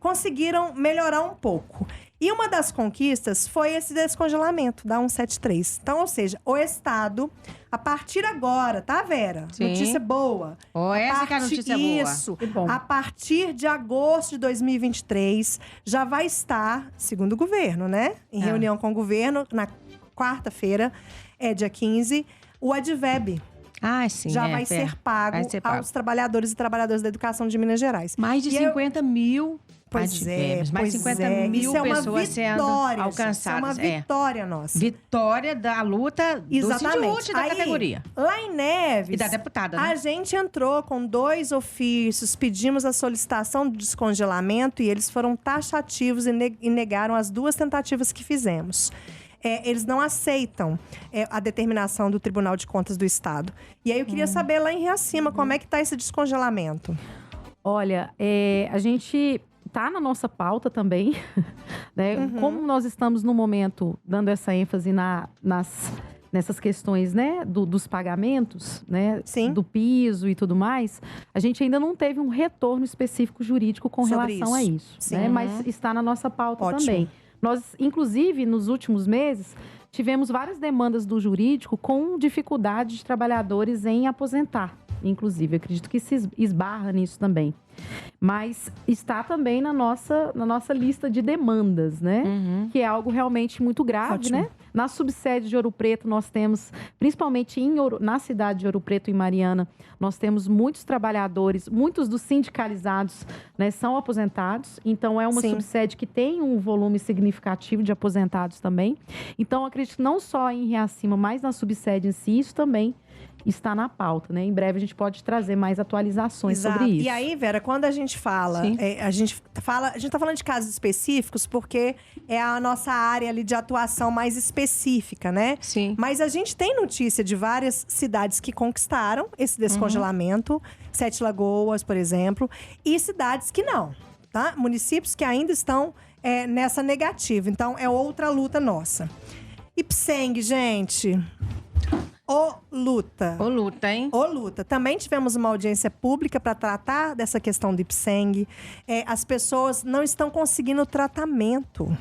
Conseguiram melhorar um pouco. E uma das conquistas foi esse descongelamento da 173. Então, ou seja, o Estado, a partir agora, tá, Vera? Notícia boa. Essa que é a notícia boa. Isso. A partir de agosto de 2023, já vai estar, segundo o governo, né? Em reunião com o governo, na quarta-feira, dia 15, o Adveb. Já vai ser pago aos trabalhadores e trabalhadoras da educação de Minas Gerais. Mais de 50 mil… Pois mais 50 mil pessoas sendo alcançadas. Isso é uma vitória nossa. Vitória da luta do Sindiúti da categoria. Lá em Neves… E da deputada, né? A gente entrou com 2 ofícios, pedimos a solicitação do descongelamento e eles foram taxativos e negaram as 2 tentativas que fizemos. Eles não aceitam a determinação do Tribunal de Contas do Estado. E aí eu queria saber lá em Riacima, como é que está esse descongelamento? Olha, a gente… tá na nossa pauta também, né? Como nós estamos no momento dando essa ênfase nessas questões, né, dos pagamentos, né, do piso e tudo mais, a gente ainda não teve um retorno específico jurídico com relação a isso, né? Mas está na nossa pauta também. Nós, inclusive, nos últimos meses, tivemos várias demandas do jurídico com dificuldade de trabalhadores em aposentar. Inclusive, eu acredito que se esbarra nisso também. Mas está também na nossa lista de demandas, né? Que é algo realmente muito grave, né? Na subsede de Ouro Preto, nós temos, principalmente na cidade de Ouro Preto, em Mariana, nós temos muitos trabalhadores, muitos dos sindicalizados, né, são aposentados. Então, é uma subsede que tem um volume significativo de aposentados também. Então, acredito que não só em Riacima, mas na subsede em si, isso também está na pauta, né? Em breve a gente pode trazer mais atualizações sobre isso. E aí, Vera, quando a gente fala, a gente tá falando de casos específicos porque é a nossa área ali de atuação mais específica, né? Sim. Mas a gente tem notícia de várias cidades que conquistaram esse descongelamento, Sete Lagoas, por exemplo, e cidades que não, tá? Municípios que ainda estão nessa negativa. Então, é outra luta nossa. Ipseng, gente. Ô luta. Ô luta, hein? Ô luta. Também tivemos uma audiência pública para tratar dessa questão do Ipseng. As pessoas não estão conseguindo tratamento.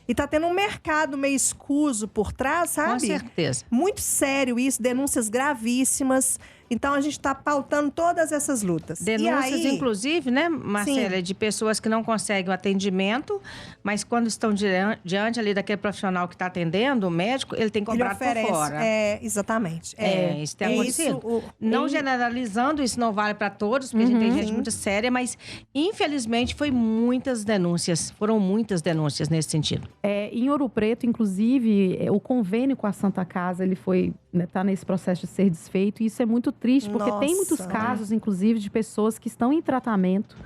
E tá tendo um mercado meio escuso por trás, sabe? Com certeza. Muito sério isso, denúncias gravíssimas. Então, a gente está pautando todas essas lutas. Denúncias, e aí, inclusive, né, Marcela, sim, de pessoas que não conseguem o atendimento, mas quando estão diante ali daquele profissional que está atendendo, o médico, ele tem cobrado por fora. Exatamente. Isso tem acontecido. Não generalizando, isso não vale para todos, porque a gente tem gente muito séria, mas, infelizmente, foram muitas denúncias nesse sentido. Em Ouro Preto, inclusive, o convênio com a Santa Casa, ele foi, né, tá nesse processo de ser desfeito, e isso é muito triste, porque tem muitos casos, inclusive, de pessoas que estão em tratamento.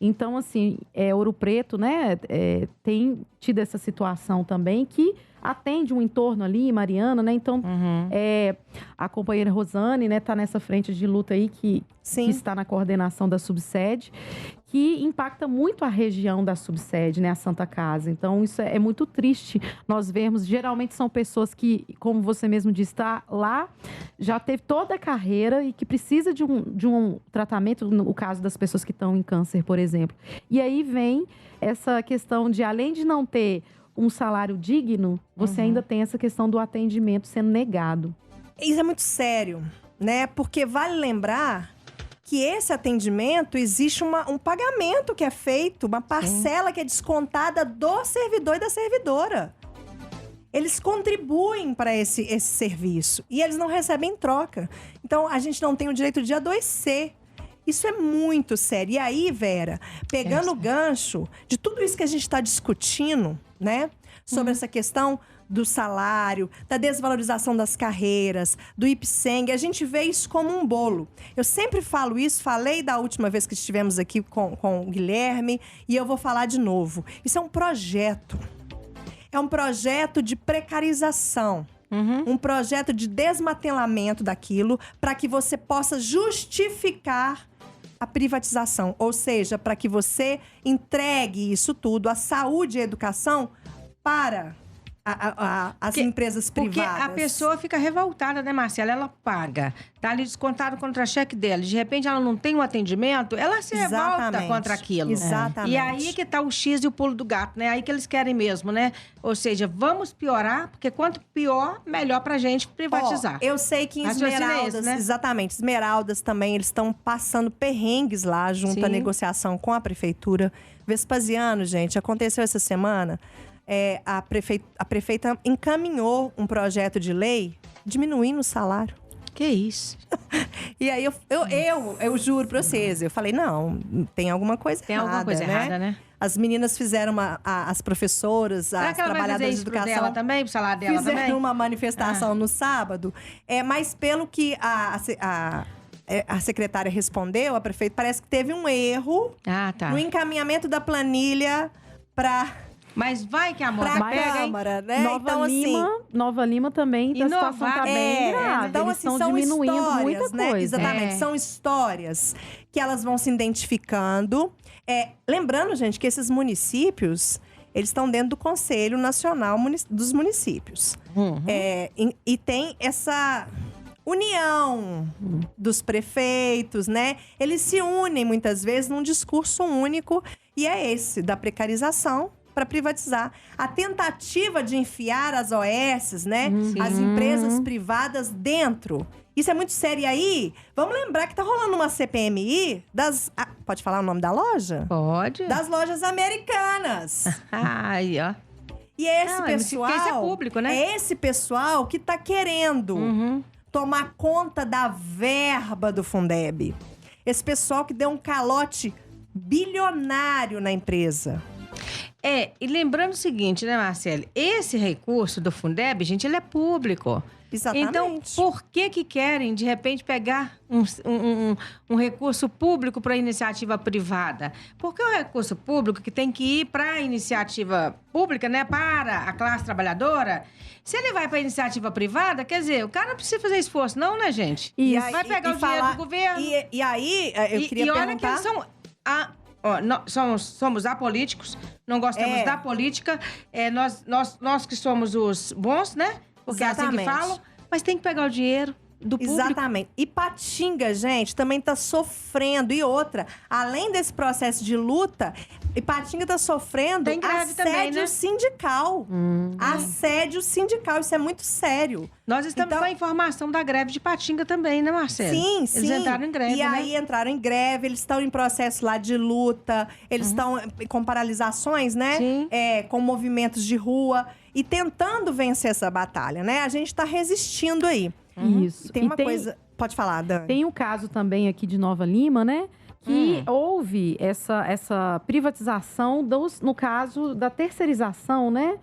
Então, assim, Ouro Preto, né, tem tido essa situação também, que atende um entorno ali, Mariana, né? Então, a companheira Rosane, né, tá nessa frente de luta aí, que está na coordenação da subsede, que impacta muito a região da subsede, né, a Santa Casa. Então, isso é muito triste nós vermos. Geralmente são pessoas que, como você mesmo disse, está lá, já teve toda a carreira e que precisa de um tratamento, no caso das pessoas que estão em câncer, por exemplo. E aí vem essa questão de, além de não ter um salário digno, você ainda tem essa questão do atendimento sendo negado. Isso é muito sério, né? Porque vale lembrar que esse atendimento, existe um pagamento que é feito, uma parcela que é descontada do servidor e da servidora. Eles contribuem para esse serviço e eles não recebem em troca. Então, a gente não tem o direito de adoecer. Isso é muito sério. E aí, Vera, pegando o gancho de tudo isso que a gente está discutindo, né? Sobre essa questão do salário, da desvalorização das carreiras, do Ipseng, a gente vê isso como um bolo. Eu sempre falo isso, falei da última vez que estivemos aqui com o Guilherme, e eu vou falar de novo. Isso é um projeto. É um projeto de precarização. Um projeto de desmantelamento daquilo para que você possa justificar a privatização. Ou seja, para que você entregue isso tudo, a saúde e a educação, para as empresas privadas. Porque a pessoa fica revoltada, né, Marcela? Ela paga, tá ali descontado o contra-cheque dela. De repente, ela não tem um atendimento, ela se revolta contra aquilo. Exatamente. E aí que tá o X e o pulo do gato, né? Aí que eles querem mesmo, né? Ou seja, vamos piorar, porque quanto pior, melhor pra gente privatizar. Eu sei que em Esmeraldas, né? Exatamente, Esmeraldas também, eles estão passando perrengues lá, junto à negociação com a prefeitura. Vespasiano, gente, aconteceu essa semana. A prefeita encaminhou um projeto de lei diminuindo o salário. Que isso? E aí eu juro pra vocês, eu falei, não, tem alguma coisa errada. Tem alguma coisa errada, né? As meninas fizeram as professoras, as trabalhadoras de educação. Dela também, pro salário dela fizeram também? uma manifestação no sábado. Mas pelo que a secretária respondeu, a prefeita, parece que teve um erro no encaminhamento da planilha para... Mas vai que a moça pega, Câmara, né? Nova Lima também, a situação tá bem grave. Então, eles assim, estão são diminuindo histórias, muita né? coisa. Exatamente, são histórias que elas vão se identificando. Lembrando, gente, que esses municípios, eles estão dentro do Conselho Nacional dos Municípios. E tem essa união dos prefeitos, né? Eles se unem muitas vezes num discurso único, e é esse, da precarização para privatizar. A tentativa de enfiar as OS, né? As empresas privadas dentro. Isso é muito sério. E aí, vamos lembrar que tá rolando uma CPMI das... pode falar o nome da loja? Pode. Das lojas americanas. Aí, ó. E esse pessoal... Isso é público, né? É esse pessoal que tá querendo tomar conta da verba do Fundeb. Esse pessoal que deu um calote bilionário na empresa. E lembrando o seguinte, né, Marcele? Esse recurso do Fundeb, gente, ele é público. Exatamente. Então, por que querem, de repente, pegar um recurso público para a iniciativa privada? Porque o recurso público que tem que ir para a iniciativa pública, né, para a classe trabalhadora, se ele vai para a iniciativa privada, quer dizer, o cara não precisa fazer esforço não, né, gente? E vai pegar o dinheiro do governo. E aí, eu queria olha perguntar... que eles são... somos apolíticos, não gostamos da política. Nós que somos os bons, né? Porque é assim que falam. Mas tem que pegar o dinheiro do público. Exatamente. E Patinga, gente, também tá sofrendo. E outra, além desse processo de luta, Ipatinga tá sofrendo assédio sindical. Assédio sindical, isso é muito sério. Nós estamos com a informação da greve de Ipatinga também, né, Marcelo? Sim, Eles entraram em greve, E aí entraram em greve, eles estão em processo lá de luta, eles estão com paralisações, né? Sim. Com movimentos de rua e tentando vencer essa batalha, né? A gente tá resistindo aí. Isso. E tem uma coisa... Pode falar, Dani. Tem um caso também aqui de Nova Lima, né? Que houve essa privatização, no caso da terceirização, né?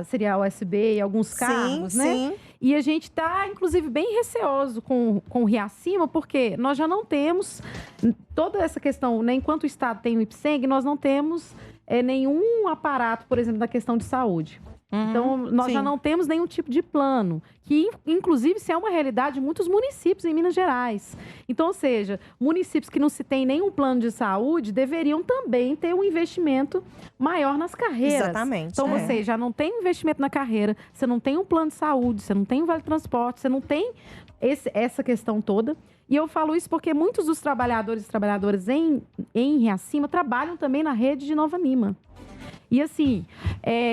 Seria a USB e alguns cargos, né? Sim. E a gente está, inclusive, bem receoso com o Riacima, porque nós já não temos toda essa questão, né? Enquanto o Estado tem o IPSENG, nós não temos nenhum aparato, por exemplo, da questão de saúde. Então, nós já não temos nenhum tipo de plano, que, inclusive, isso é uma realidade de muitos municípios em Minas Gerais. Então, ou seja, municípios que não se tem nenhum plano de saúde deveriam também ter um investimento maior nas carreiras. Exatamente. Então, você já não tem investimento na carreira, você não tem um plano de saúde, você não tem um vale-transporte, você não tem essa questão toda. E eu falo isso porque muitos dos trabalhadores e trabalhadoras em Riacima trabalham também na rede de Nova Lima. E assim,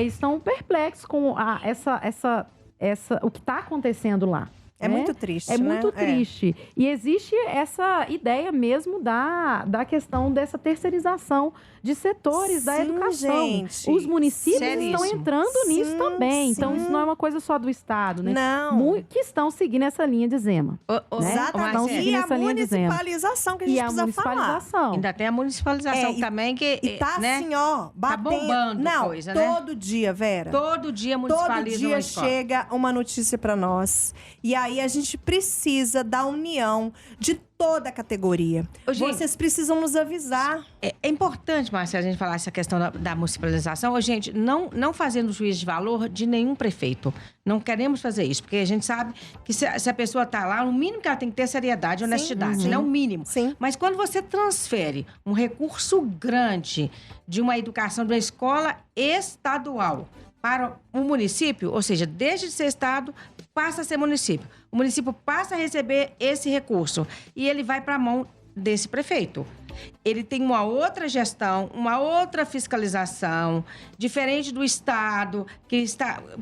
estão perplexos com o que está acontecendo lá. É muito triste, É muito triste. E existe essa ideia mesmo da questão dessa terceirização de setores da educação. Gente. Os municípios estão entrando nisso também. Então, isso não é uma coisa só do Estado, né? Não. Que estão seguindo essa linha de Zema. Exatamente. E a municipalização que a gente precisa falar. Ainda tem a municipalização também que... E tá assim, ó, batendo. Tá bombando coisa, né? Todo dia, Vera. Todo dia municipaliza. Todo dia chega uma notícia pra nós. E aí a gente precisa da união de toda a categoria. Gente, vocês precisam nos avisar. É importante, Márcia, a gente falar essa questão da municipalização. Gente, não fazendo juízo de valor de nenhum prefeito. Não queremos fazer isso, porque a gente sabe que se a pessoa está lá, o mínimo que ela tem que ter é seriedade e honestidade, né? O mínimo. Sim. Mas quando você transfere um recurso grande de uma educação de uma escola estadual para um município, ou seja, deixa de ser estado, passa a ser município. O município passa a receber esse recurso e ele vai para a mão desse prefeito. Ele tem uma outra gestão, uma outra fiscalização, diferente do Estado,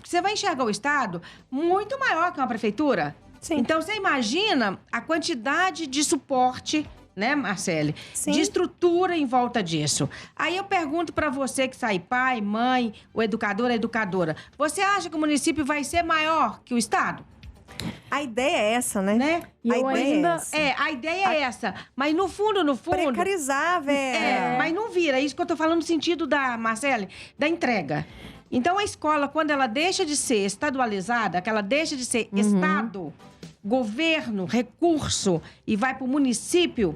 você vai enxergar o Estado muito maior que uma prefeitura. Sim. Então, você imagina a quantidade de suporte, né, Marcele? Sim. De estrutura em volta disso. Aí eu pergunto para você que sai pai, mãe, o educador, a educadora. Você acha que o município vai ser maior que o Estado? A ideia é essa, né? E a ideia a ideia é essa. Mas no fundo... Precarizar, Vera. Mas não vira. É isso que eu tô falando no sentido Marcele, da entrega. Então, a escola, quando ela deixa de ser estadualizada, que ela deixa de ser Estado, governo, recurso, e vai para o município,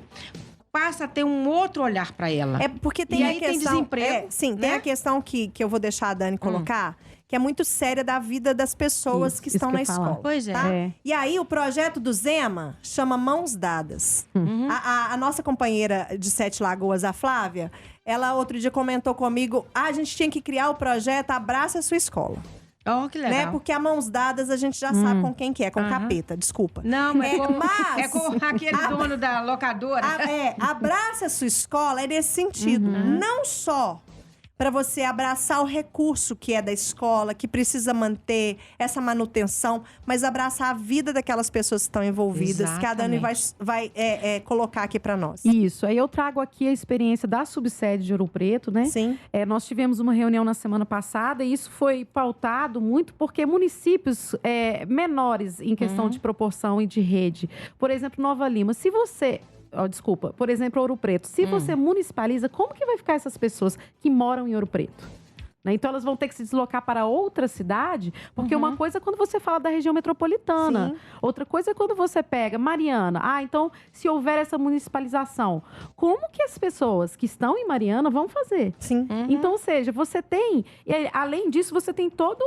passa a ter um outro olhar para ela. É porque tem e a aí questão... tem desemprego, sim, tem né? a questão que eu vou deixar a Dani colocar, que é muito séria da vida das pessoas que estão na escola. Pois é. Tá? E aí, o projeto do Zema chama Mãos Dadas. A nossa companheira de Sete Lagoas, a Flávia, ela outro dia comentou comigo, a gente tinha que criar o projeto Abraça a Sua Escola. Oh, que legal. Né? Porque a Mãos Dadas a gente já sabe com quem que é, com capeta, desculpa. Não, mas é com aquele dono da locadora. Abraça a sua escola é nesse sentido. Não só para você abraçar o recurso que é da escola, que precisa manter essa manutenção, mas abraçar a vida daquelas pessoas que estão envolvidas, que a Dani vai colocar aqui para nós. Isso. Aí eu trago aqui a experiência da subsede de Ouro Preto, né? Sim. Nós tivemos uma reunião na semana passada e isso foi pautado muito porque municípios menores em questão de proporção e de rede, por exemplo, Nova Lima, se você... por exemplo, Ouro Preto. Se você municipaliza, como que vai ficar essas pessoas que moram em Ouro Preto? né? Então, elas vão ter que se deslocar para outra cidade, porque uma coisa é quando você fala da região metropolitana. Sim. Outra coisa é quando você pega Mariana. Então, se houver essa municipalização, como que as pessoas que estão em Mariana vão fazer? Sim. Então, ou seja, você tem... E, além disso, você tem toda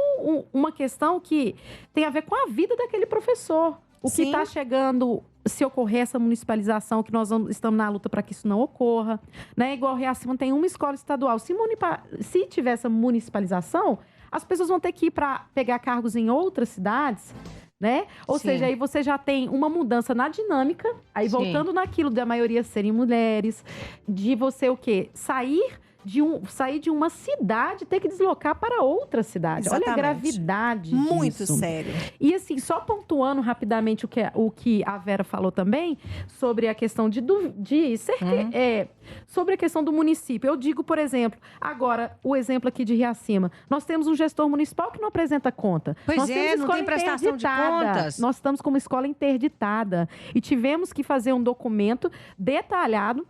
uma questão que tem a ver com a vida daquele professor. O que Sim. está chegando... Se ocorrer essa municipalização, que nós estamos na luta para que isso não ocorra, né? Igual Riacima tem uma escola estadual. Se tiver essa municipalização, as pessoas vão ter que ir para pegar cargos em outras cidades, né? Ou Sim. seja, aí você já tem uma mudança na dinâmica, aí Sim. voltando naquilo da maioria serem mulheres, de você o quê? Sair de uma cidade, ter que deslocar para outra cidade. Olha a Exatamente. gravidade Muito disso. sério. E assim, só pontuando rapidamente o que a Vera falou também, sobre a questão sobre a questão do município. Eu digo, por exemplo, agora, o exemplo aqui de Riacima. Nós temos um gestor municipal que não apresenta conta. Pois Nós temos não escola tem prestação de interditada. contas. Nós estamos com uma escola interditada. E tivemos que fazer um documento detalhado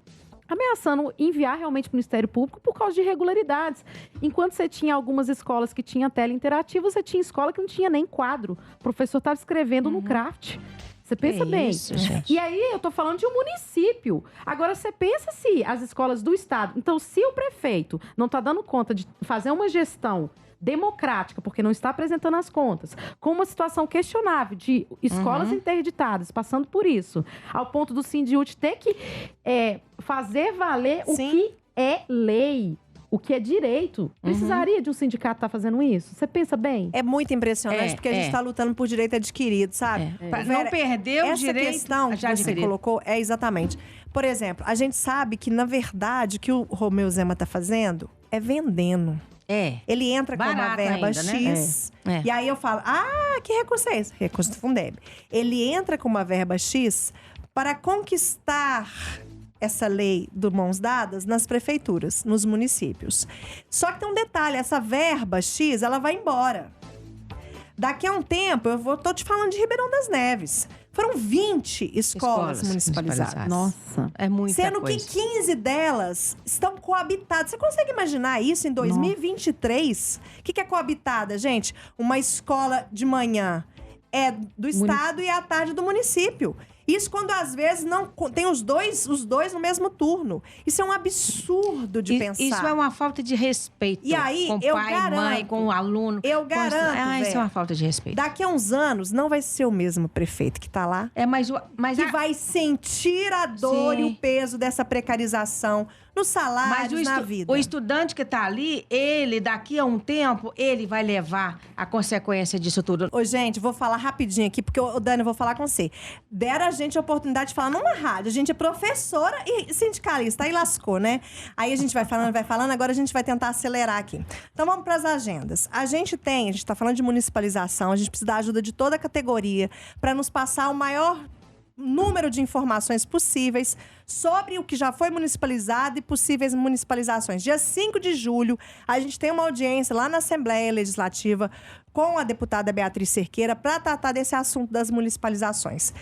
ameaçando enviar realmente para o Ministério Público por causa de irregularidades. Enquanto você tinha algumas escolas que tinham tela interativa, você tinha escola que não tinha nem quadro. O professor estava escrevendo no craft. Você pensa bem. Isso, gente. E aí, eu tô falando de um município. Agora, você pensa se as escolas do Estado... Então, se o prefeito não está dando conta de fazer uma gestão democrática, porque não está apresentando as contas, com uma situação questionável de escolas interditadas, passando por isso, ao ponto do Sindiúte ter que fazer valer o Sim. que é lei, o que é direito. Precisaria de um sindicato estar fazendo isso? Você pensa bem? É muito impressionante, porque a gente está lutando por direito adquirido, sabe? Pra Vera, não perder o essa direito questão que já você adquirido. colocou é exatamente. Por exemplo, a gente sabe que, na verdade, o que o Romeu Zema está fazendo é vendendo. Ele entra com uma Barato verba ainda, né? X, É. e aí eu falo, que recurso é esse? Recurso do Fundeb. Ele entra com uma verba X para conquistar essa lei do mãos dadas nas prefeituras, nos municípios. Só que tem um detalhe, essa verba X, ela vai embora. Daqui a um tempo, tô te falando de Ribeirão das Neves. Foram 20 escolas municipalizadas. Nossa. É muita Sendo coisa. que 15 delas estão coabitadas. Você consegue imaginar isso em 2023? O que é coabitada, gente? Uma escola de manhã é do estado e à tarde do município. Isso quando às vezes não tem os dois no mesmo turno. Isso é um absurdo de pensar. Isso é uma falta de respeito. E aí, com eu pai, garanto, mãe, com o aluno. eu garanto, Isso é Vera, uma falta de respeito. Daqui a uns anos não vai ser o mesmo prefeito que tá lá. Mas Que vai sentir a dor Sim. e o peso dessa precarização nos salários, na vida. o estudante que está ali, ele, daqui a um tempo, ele vai levar a consequência disso tudo. Ô, gente, vou falar rapidinho aqui, porque, Dani, eu vou falar com você. Deram a gente a oportunidade de falar numa rádio. A gente é professora e sindicalista. Aí lascou, né? Aí a gente vai falando. Agora a gente vai tentar acelerar aqui. Então, vamos para as agendas. A gente está falando de municipalização. A gente precisa da ajuda de toda a categoria para nos passar o maior número de informações possíveis sobre o que já foi municipalizado e possíveis municipalizações. Dia 5 de julho, a gente tem uma audiência lá na Assembleia Legislativa com a deputada Beatriz Cerqueira para tratar desse assunto das municipalizações.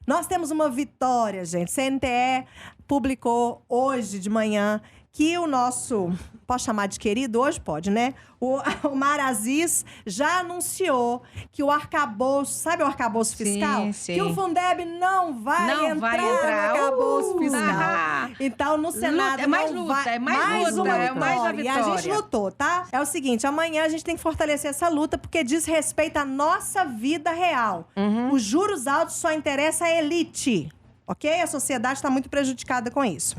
Nós temos uma vitória, gente. CNTE publicou hoje de manhã que o nosso... Posso chamar de querido? Hoje pode, né? O Mar Aziz já anunciou que o arcabouço... Sabe o arcabouço fiscal? Sim, sim. Que o Fundeb não vai entrar no arcabouço fiscal. Então, no Senado É mais não luta, vai... é mais luta, uma é mais a vitória. E a gente vitória. lutou, tá? É o seguinte, amanhã a gente tem que fortalecer essa luta porque diz respeito à nossa vida real. Os juros altos só interessam a elite, ok? A sociedade está muito prejudicada com isso.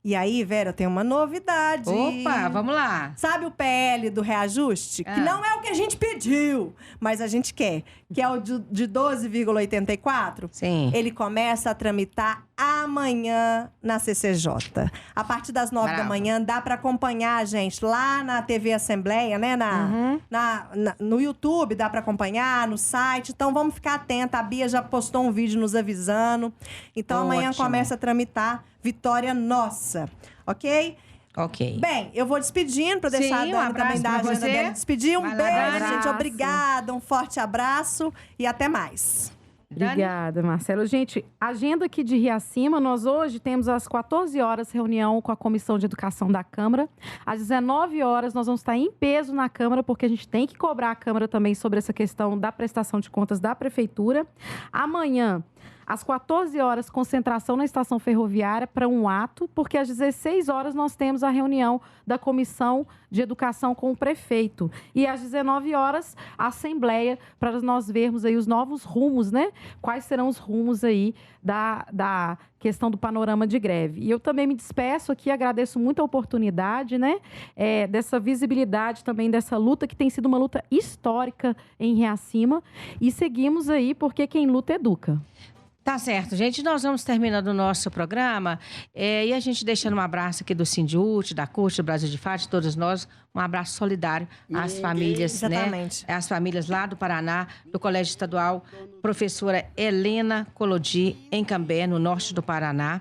E aí, Vera, tem uma novidade. Opa, vamos lá. Sabe o PL do reajuste? Que não é o que a gente pediu, mas a gente quer. Que é o de 12,84? Sim. Ele começa a tramitar amanhã na CCJ. A partir das 9 da manhã, dá para acompanhar, gente, lá na TV Assembleia, né? No YouTube, dá para acompanhar, no site. Então, vamos ficar atenta. A Bia já postou um vídeo nos avisando. Então, amanhã Ótimo. começa a tramitar. Vitória nossa, ok? Ok. Bem, eu vou despedindo para deixar Sim, a um Dani abraço também da pra agenda você. dela despedir. Um Vai lá, beijo, Dani. gente. Abraço. Obrigada, um forte abraço e até mais. Dani? Obrigada, Marcelo. Gente, agenda aqui de Riacima, nós hoje temos às 14 horas reunião com a Comissão de Educação da Câmara. Às 19 horas nós vamos estar em peso na Câmara, porque a gente tem que cobrar a Câmara também sobre essa questão da prestação de contas da Prefeitura. Amanhã, às 14 horas, concentração na estação ferroviária para um ato, porque às 16 horas nós temos a reunião da Comissão de Educação com o prefeito. E às 19 horas, a assembleia, para nós vermos aí os novos rumos, né? Quais serão os rumos aí da questão do panorama de greve. E eu também me despeço aqui, agradeço muito a oportunidade, né? Dessa visibilidade também dessa luta, que tem sido uma luta histórica em Riacima. E seguimos aí, porque quem luta educa. Tá certo, gente. Nós vamos terminando o nosso programa e a gente deixando um abraço aqui do Sindiúte, da Corte do Brasil de Fato, de todos nós, um abraço solidário às famílias, Exatamente. né? Às famílias lá do Paraná, do Colégio Estadual Professora Helena Colodi, em Cambé, no norte do Paraná.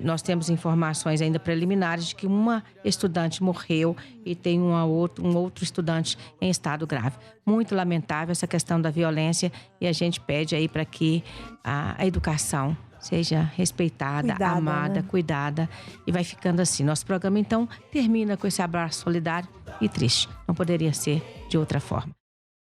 Nós temos informações ainda preliminares de que uma estudante morreu e tem um outro estudante em estado grave. Muito lamentável essa questão da violência e a gente pede aí para que a educação seja respeitada, amada, né? Cuidada, e vai ficando assim. Nosso programa, então, termina com esse abraço solidário e triste. Não poderia ser de outra forma.